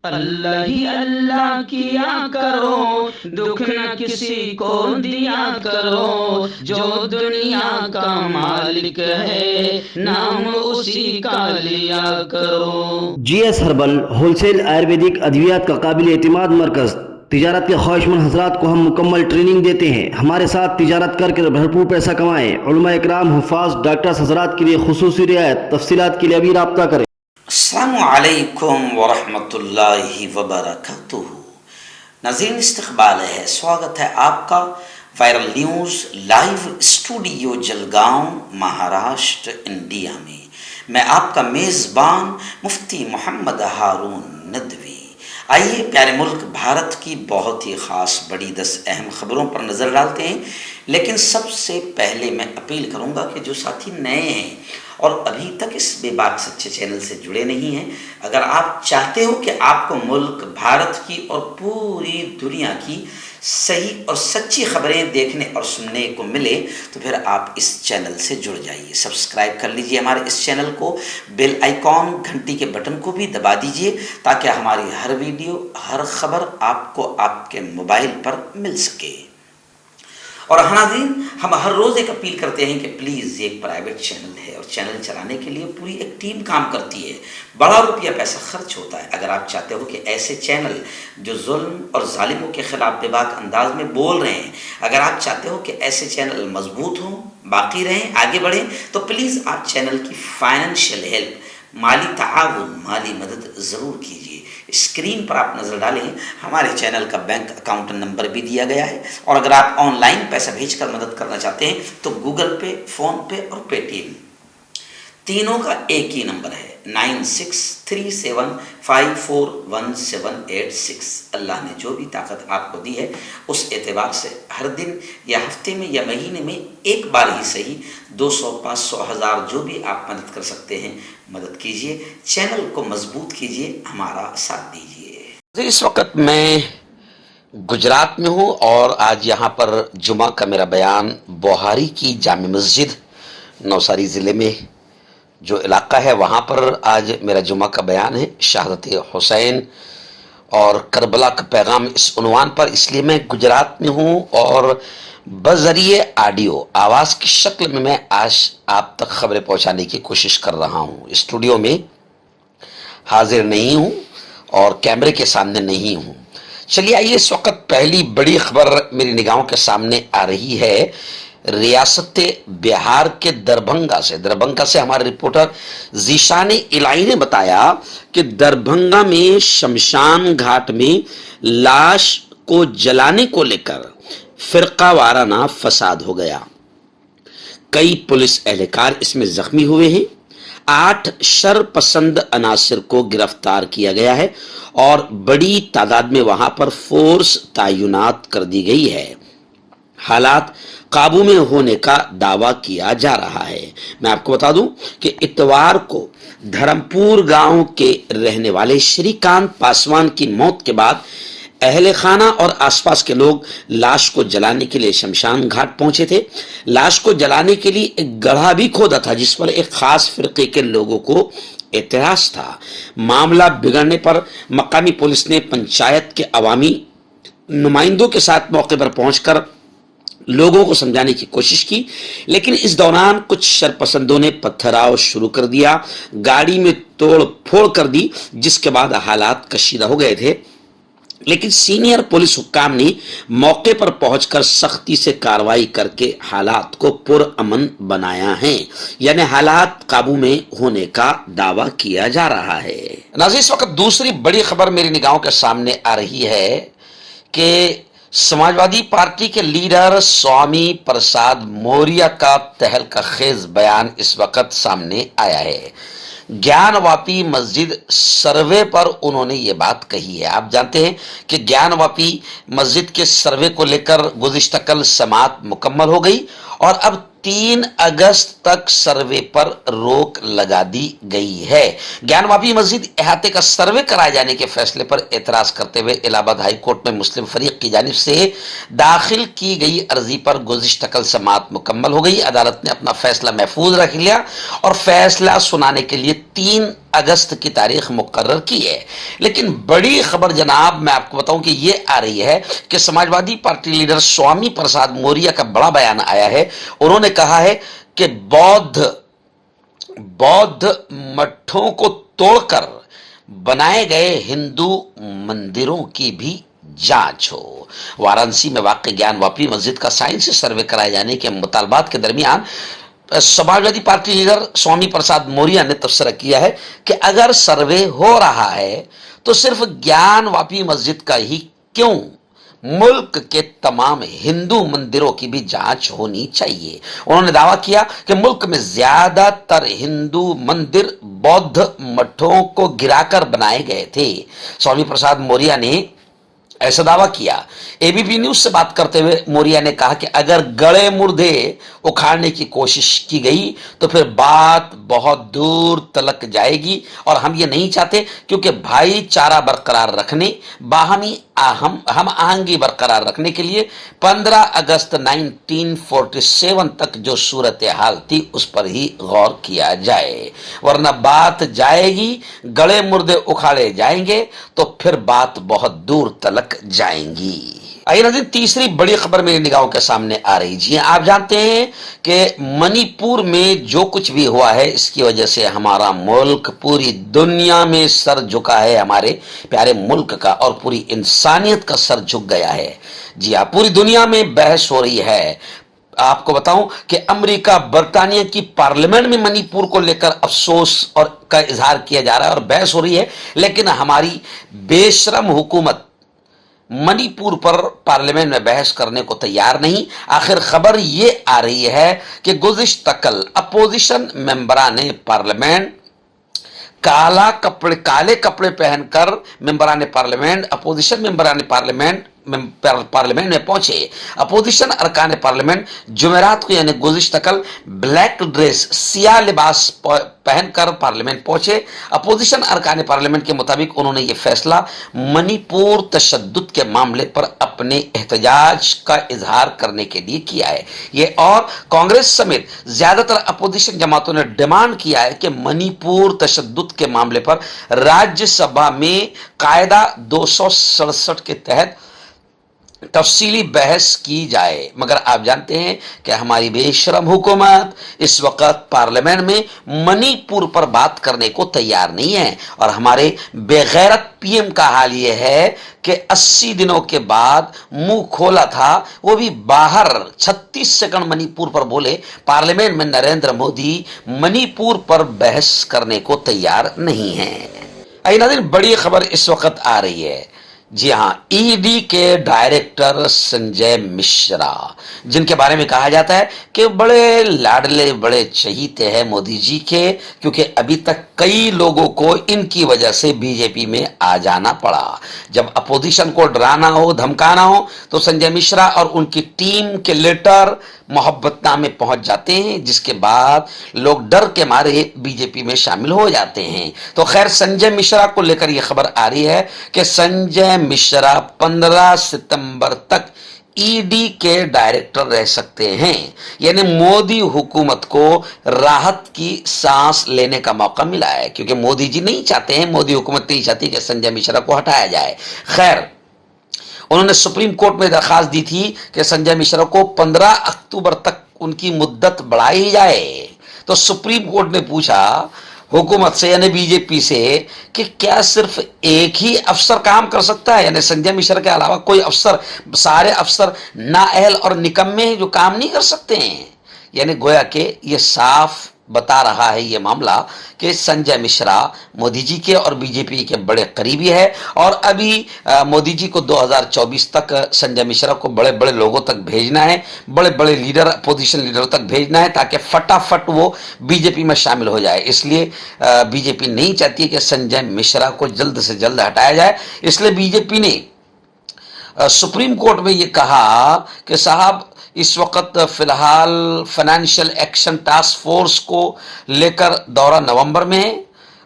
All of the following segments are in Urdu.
اللہ ہی اللہ کیا کرو، دکھ نہ کسی کو دیا کرو، جو دنیا کا مالک ہے نام اسی کا لیا کرو۔ G S herbal wholesale ayurvedic ادویات کا قابل اعتماد مرکز۔ تجارت کے خواہشمند حضرات کو ہم مکمل ٹریننگ دیتے ہیں۔ ہمارے ساتھ تجارت کر کے بھرپور پیسہ کمائیں۔ علماء اکرام، حفاظ، ڈاکٹرز حضرات کے لیے خصوصی رعایت۔ تفصیلات کے لیے ابھی رابطہ کریں۔ السلام علیکم ورحمۃ اللہ وبرکاتہ۔ ناظرین، استقبال ہے، سواگت ہے آپ کا viral news live studio Jalgaon, Maharashtra, India میں۔ میں آپ کا میزبان مفتی محمد ہارون ندوی۔ آئیے پیارے ملک بھارت کی بہت ہی خاص بڑی 10 اہم خبروں پر نظر ڈالتے ہیں، لیکن سب سے پہلے میں اپیل کروں گا کہ جو ساتھی نئے ہیں اور ابھی تک اس بے باک سچے چینل سے جڑے نہیں ہیں، اگر آپ چاہتے ہو کہ آپ کو ملک بھارت کی اور پوری دنیا کی صحیح اور سچی خبریں دیکھنے اور سننے کو ملے تو پھر آپ اس چینل سے جڑ جائیے۔ سبسکرائب کر لیجئے ہمارے اس چینل کو، بیل آئیکن گھنٹی کے بٹن کو بھی دبا دیجئے تاکہ ہماری ہر ویڈیو، ہر خبر آپ کو آپ کے موبائل پر مل سکے۔ اور ناظرین، ہم ہر روز ایک اپیل کرتے ہیں کہ پلیز، یہ ایک پرائیویٹ چینل ہے اور چینل چلانے کے لیے پوری ایک ٹیم کام کرتی ہے، بڑا روپیہ پیسہ خرچ ہوتا ہے۔ اگر آپ چاہتے ہو کہ ایسے چینل جو ظلم اور ظالموں کے خلاف بے باک انداز میں بول رہے ہیں، اگر آپ چاہتے ہو کہ ایسے چینل مضبوط ہوں، باقی رہیں، آگے بڑھیں، تو پلیز آپ چینل کی فائنینشیل ہیلپ، مالی تعاون، مالی مدد ضرور کیجیے۔ اسکرین پر آپ نظر ڈالیں، ہمارے چینل کا بینک اکاؤنٹ نمبر بھی دیا گیا ہے، اور اگر آپ آن لائن پیسہ بھیج کر مدد کرنا چاہتے ہیں تو گوگل پے، فون پے اور پے ٹی ایم تینوں کا ایک ہی نمبر ہے، 9637541786۔ اللہ نے جو بھی طاقت آپ کو دی ہے اس اعتبار سے ہر دن یا ہفتے میں یا مہینے میں ایک بار ہی صحیح 200، 500، 1000 جو بھی آپ مدد کر سکتے ہیں مدد کیجیے، چینل کو مضبوط کیجیے، ہمارا ساتھ دیجیے۔ اس وقت میں گجرات میں ہوں اور آج یہاں پر جمعہ کا میرا بیان بوہاری کی جامع مسجد، نوساری ضلع میں جو علاقہ ہے وہاں پر آج میرا جمعہ کا بیان ہے، شہادت حسین اور کربلا کا پیغام، اس عنوان پر۔ اس لیے میں گجرات میں ہوں اور بذریعہ آڈیو، آواز کی شکل میں آج آپ تک خبریں پہنچانے کی کوشش کر رہا ہوں۔ اسٹوڈیو میں حاضر نہیں ہوں اور کیمرے کے سامنے نہیں ہوں۔ چلیے آئیے، اس وقت پہلی بڑی خبر میری نگاہوں کے سامنے آ رہی ہے ریاست بہار کے دربھنگا سے ہمارے رپورٹر ذیشان الہی نے بتایا کہ دربھنگا میں شمشان گھاٹ میں لاش کو جلانے کو لے کر فرقہ وارانہ فساد ہو گیا۔ کئی پولیس اہلکار اس میں زخمی ہوئے ہیں۔ 8 شر پسند عناصر کو گرفتار کیا گیا ہے اور بڑی تعداد میں وہاں پر فورس تعینات کر دی گئی ہے۔ حالات قابو میں ہونے کا دعویٰ کیا جا رہا ہے۔ میں آپ کو بتا دوں کہ اتوار کو دھرمپور گاؤں کے رہنے والے شری کانت پاسوان کی موت کے بعد اہل خانہ اور آس پاس کے لوگ لاش کو جلانے کے لیے شمشان گھاٹ پہنچے تھے۔ لاش کو جلانے کے لیے ایک گڑھا بھی کھودا تھا جس پر ایک خاص فرقے کے لوگوں کو اعتراض تھا۔ معاملہ بگڑنے پر مقامی پولیس نے پنچایت کے عوامی نمائندوں کے ساتھ موقع پر پہنچ کر لوگوں کو سمجھانے کی کوشش کی، لیکن اس دوران کچھ شرپسندوں نے پتھراؤ شروع کر دیا، گاڑی میں توڑ پھوڑ کر دی، جس کے بعد حالات کشیدہ ہو گئے تھے۔ لیکن سینئر پولیس حکام نے موقع پر پہنچ کر سختی سے کارروائی کر کے حالات کو پرامن بنایا ہے، یعنی حالات قابو میں ہونے کا دعویٰ کیا جا رہا ہے۔ ناظرین، اس وقت دوسری بڑی خبر میری نگاہوں کے سامنے آ رہی ہے کہ سماجوادی پارٹی کے لیڈر سوامی پرساد موریا کا تہلکہ خیز بیان اس وقت سامنے آیا ہے۔ گیان واپی مسجد سروے پر انہوں نے یہ بات کہی ہے۔ آپ جانتے ہیں کہ گیان واپی مسجد کے سروے کو لے کر گزشتہ کل سماعت مکمل ہو گئی اور اب 3 اگست تک سروے پر روک لگا دی گئی ہے۔ گیان واپی مسجد احاطے کا سروے کرائے جانے کے فیصلے پر اعتراض کرتے ہوئے الہ آباد ہائی کورٹ میں مسلم فریق کی جانب سے داخل کی گئی عرضی پر گزشتہ کل سماعت مکمل ہو گئی۔ عدالت نے اپنا فیصلہ محفوظ رکھ لیا اور فیصلہ سنانے کے لیے 3 اگست کی تاریخ مقرر کی ہے۔ لیکن بڑی خبر جناب میں آپ کو بتاؤں کہ یہ آ رہی ہے کہ سماجوادی پارٹی لیڈر سوامی پرساد موریہ کا بڑا بیان آیا ہے۔ انہوں نے کہا ہے کہ بودھ مٹھوں کو توڑ کر بنائے گئے ہندو مندروں کی بھی جانچ ہو۔ وارانسی میں واقع گیان واپی مسجد کا سائنسی سروے کرائے جانے کے مطالبات کے درمیان سماجوادی پارٹی لیڈر سوامی پرساد موریہ نے تبصرہ کیا ہے کہ اگر سروے ہو رہا ہے تو صرف گیان واپی مسجد کا ہی کیوں، ملک کے تمام ہندو مندروں کی بھی جانچ ہونی چاہیے۔ انہوں نے دعویٰ کیا کہ ملک میں زیادہ تر ہندو مندر بودھ مٹھوں کو گرا کر بنائے گئے تھے۔ سوامی پرساد موریہ نے ایسا دعویٰ کیا۔ اے بی پی نیوز سے بات کرتے ہوئے موریہ نے کہا کہ اگر گڑے مردے اکھاڑنے کی کوشش کی گئی تو پھر بات بہت دور تلک جائے گی، اور ہم یہ نہیں چاہتے، کیونکہ بھائی چارہ برقرار رکھنے، باہمی ہم آہنگی برقرار رکھنے کے لیے 15 اگست 1947 تک جو صورتحال تھی اس پر ہی غور کیا جائے، ورنہ بات جائے گی، گڑے مردے اکھاڑے جائیں گے تو پھر بات بہت دور تلک جائیں گی۔ آئیے ناظرین، تیسری بڑی خبر میری نگاہوں کے سامنے آ رہی جی، آپ جانتے ہیں کہ منی پور میں جو کچھ بھی ہوا ہے اس کی وجہ سے ہمارا ملک پوری دنیا میں سر جھکا ہے، ہمارے پیارے ملک کا اور پوری انسانیت کا سر جھک گیا ہے۔ جی ہاں، پوری دنیا میں بحث ہو رہی ہے۔ آپ کو بتاؤں کہ امریکہ برطانیہ کی پارلیمنٹ میں منی پور کو لے کر افسوس اور کا اظہار کیا جا رہا ہے اور بحث ہو رہی ہے، لیکن ہماری بے شرم حکومت منی پور پر پارلیمنٹ میں بحث کرنے کو تیار نہیں۔ آخر خبر یہ آ رہی ہے کہ گزشتہ کل اپوزیشن ممبران پارلیمنٹ کالے کپڑے پہن کر ممبران پارلیمنٹ اپوزیشن ممبران پارلیمنٹ میں پہنچے۔ اپوزیشن ارکان پارلیمنٹ جمعرات کو یعنی گزشتہ کل بلیک ڈریس، سیاہ لباس پہن کر پارلیمنٹ پہنچے۔ اپوزیشن ارکان پارلیمنٹ کے مطابق انہوں نے یہ فیصلہ منی پور تشدد کے معاملے پر اپنے احتجاج کا اظہار کرنے کے لیے کیا ہے۔ یہ اور کانگریس سمیت زیادہ تر اپوزیشن جماعتوں نے ڈیمانڈ کیا ہے کہ منی پور تشدد کے معاملے پر راجیہ سبھا میں قاعدہ 267 کے تحت تفصیلی بحث کی جائے، مگر آپ جانتے ہیں کہ ہماری بے شرم حکومت اس وقت پارلیمنٹ میں منی پور پر بات کرنے کو تیار نہیں ہے، اور ہمارے بے غیرت پی ایم کا حال یہ ہے کہ 80 دنوں کے بعد منہ کھولا تھا، وہ بھی باہر 36 سیکنڈ منی پور پر بولے، پارلیمنٹ میں نریندر مودی منی پور پر بحث کرنے کو تیار نہیں ہے۔ آئیے ناظرین، بڑی خبر اس وقت آ رہی ہے۔ جی ہاں، ای ڈی کے ڈائریکٹر سنجے مشرا، جن کے بارے میں کہا جاتا ہے کہ بڑے لاڈلے بڑے چہیتے ہیں مودی جی کے، کیونکہ ابھی تک کئی لوگوں کو ان کی وجہ سے بی جے پی میں آ جانا پڑا۔ جب اپوزیشن کو ڈرانا ہو، دھمکانا ہو تو سنجے مشرا اور ان کی ٹیم کے لیڈر محبت نامے پہنچ جاتے ہیں، جس کے بعد لوگ ڈر کے مارے بی جے پی میں شامل ہو جاتے ہیں۔ تو خیر، سنجے مشرا کو لے کر یہ خبر آ رہی ہے کہ سنجے مشرا 15 ستمبر تک ای ڈی کے ڈائریکٹر رہ سکتے ہیں، یعنی مودی حکومت کو راحت کی سانس لینے کا موقع ملا ہے، کیونکہ مودی جی نہیں چاہتے ہیں، مودی حکومت نہیں چاہتی کہ سنجے مشرا کو ہٹایا جائے۔ خیر، انہوں نے سپریم کورٹ میں درخواست دی تھی کہ سنجے مشرا کو 15 اکتوبر تک ان کی مدت بڑھائی جائے، تو سپریم کورٹ نے پوچھا حکومت سے یعنی بی جے پی سے کہ کیا صرف ایک ہی افسر کام کر سکتا ہے، یعنی سنجے مشرا کے علاوہ کوئی افسر، سارے افسر نااہل اور نکمے ہیں جو کام نہیں کر سکتے ہیں؟ یعنی گویا کہ یہ صاف بتا رہا ہے یہ معاملہ کہ سنجے مشرا مودی جی کے اور بی جے پی کے بڑے قریبی ہے، اور ابھی مودی جی کو 2024 تک سنجے مشرا کو بڑے بڑے لوگوں تک بھیجنا ہے، بڑے بڑے لیڈر، اپوزیشن لیڈروں تک بھیجنا ہے، تاکہ فٹافٹ وہ بی جے پی میں شامل ہو جائے۔ اس لیے بی جے پی نہیں چاہتی کہ سنجے مشرا کو جلد سے جلد ہٹایا جائے، اس لیے بی جے پی نے سپریم کورٹ میں یہ کہا کہ صاحب اس وقت فی الحال فائنینشیل ایکشن ٹاسک فورس کو لے کر دورہ نومبر میں ہے،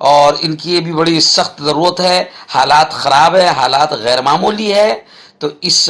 اور ان کی یہ بھی بڑی سخت ضرورت ہے، حالات خراب ہے، حالات غیر معمولی ہے، تو اس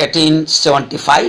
1875